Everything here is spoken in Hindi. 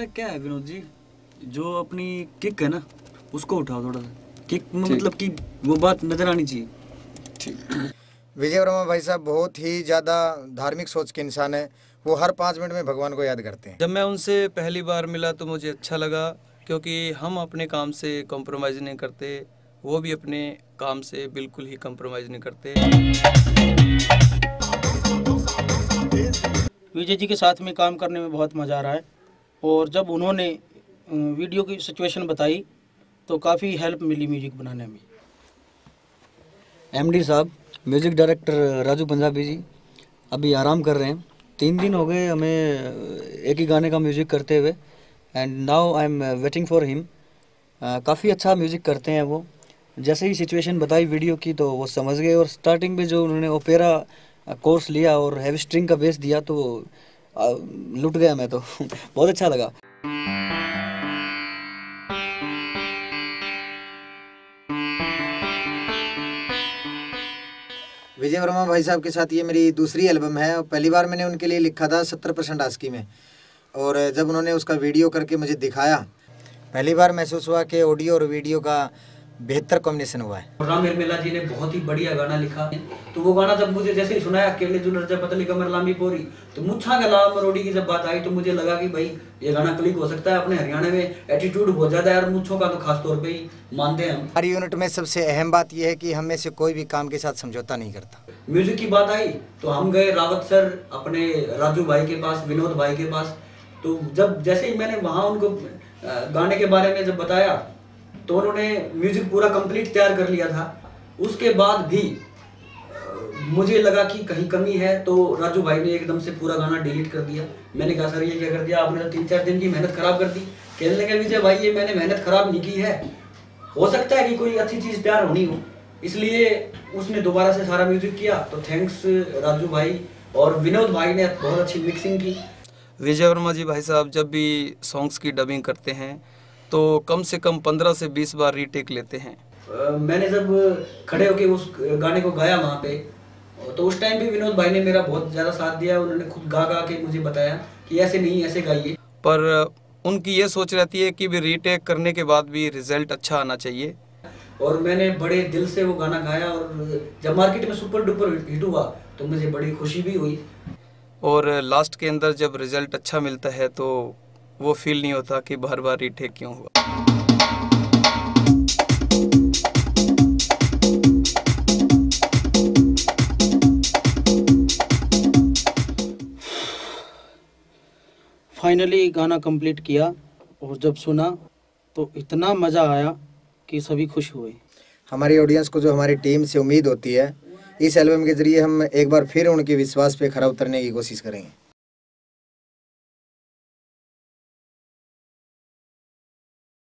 क्या है विनोद जी, जो अपनी किक है ना उसको उठाओ थोड़ा सा, किक मतलब कि वो बात नजर आनी चाहिए। ठीक। विजय वर्मा भाई साहब बहुत ही ज़्यादा धार्मिक सोच के इंसान है। वो हर 5 मिनट में भगवान को याद करते हैं। जब मैं उनसे पहली बार मिला तो मुझे अच्छा लगा, क्योंकि हम अपने काम से कॉम्प्रोमाइज़ नहीं करते, वो भी अपने काम से बिल्कुल ही कॉम्प्रोमाइज़ नहीं करते। विजय जी के साथ में काम करने में बहुत मज़ा आ रहा है, और जब उन्होंने वीडियो की सिचुएशन बताई तो काफ़ी हेल्प मिली म्यूजिक बनाने में। एमडी साहब, म्यूजिक डायरेक्टर राजू पंजाबी जी अभी आराम कर रहे हैं। 3 दिन हो गए हमें एक ही गाने का म्यूजिक करते हुए, and now I am waiting for him. काफ़ी अच्छा म्यूजिक करते हैं वो। जैसे ही सिचुएशन बताई वीडियो की तो वो समझ गए, और स्टार्टिंग में जो उन्होंने ओपेरा कोर्स लिया और हैवी स्ट्रिंग का बेस दिया तो लुट गया मैं तो बहुत अच्छा लगा। विजय वर्मा भाई साहब के साथ ये मेरी दूसरी एल्बम है, और पहली बार मैंने उनके लिए लिखा था 70% आस्की में, और जब उन्होंने उसका वीडियो करके मुझे दिखाया, पहली बार महसूस हुआ कि ऑडियो और वीडियो का बेहतर कॉम्बिनेशन हुआ है। राम मेला जी ने बहुत ही बढ़िया गाना लिखा, तो वो गाना जब मुझे जैसे ही सुनाया, केले जुलर जब पतली कमर लांबी पोरी, तो मुच्छा के लाल मरोड़ी की जब बात आई तो मुझे लगा कि भाई ये गाना क्लिक हो सकता है। अपने हरियाणा में एटीट्यूड बहुत ज्यादा है और मुच्छों का तो खास तौर पे ही मानते हैं हम। हमारी यूनिट में सबसे अहम बात यह है कि हम में से कोई भी काम के साथ समझौता नहीं करता। म्यूजिक की बात आई तो हम गए रावत सर, अपने राजू भाई के पास, विनोद भाई के पास। तो जब जैसे ही मैंने वहाँ उनको गाने के बारे में जब बताया तो उन्होंने म्यूजिक पूरा कंप्लीट तैयार कर लिया था। उसके बाद भी मुझे लगा कि कहीं कमी है, तो राजू भाई ने एकदम से पूरा गाना डिलीट कर दिया। मैंने कहा सर ये क्या कर दिया आपने, तो 3-4 दिन की मेहनत खराब कर दी। कहने लगे विजय भाई ये मैंने मेहनत खराब नहीं की है, हो सकता है कि कोई अच्छी चीज़ तैयार होनी हो, इसलिए उसने दोबारा से सारा म्यूजिक किया। तो थैंक्स राजू भाई, और विनोद भाई ने बहुत अच्छी मिक्सिंग की। विजय वर्मा जी भाई साहब जब भी सॉन्ग्स की डबिंग करते हैं तो कम से कम 15 से 20 बार रीटेक लेते हैं। मैंने जब खड़े होके उस गाने को गाया वहाँ पे, तो उस टाइम भी विनोद भाई ने मेरा बहुत ज़्यादा साथ दिया। उन्होंने खुद गा के मुझे बताया कि ऐसे नहीं, ऐसे गाइए। पर उनकी ये सोच रहती है कि भी रीटेक करने के बाद भी रिजल्ट अच्छा आना चाहिए, और मैंने बड़े दिल से वो गाना गाया, और जब मार्केट में सुपर डुपर हिट हुआ तो मुझे बड़ी खुशी भी हुई। और लास्ट के अंदर जब रिजल्ट अच्छा मिलता है तो वो फील नहीं होता कि बार बार रीटेक क्यों हुआ। फाइनली गाना कंप्लीट किया, और जब सुना तो इतना मज़ा आया कि सभी खुश हुए। हमारी ऑडियंस को जो हमारी टीम से उम्मीद होती है, इस एल्बम के जरिए हम एक बार फिर उनके विश्वास पे खरा उतरने की कोशिश करेंगे।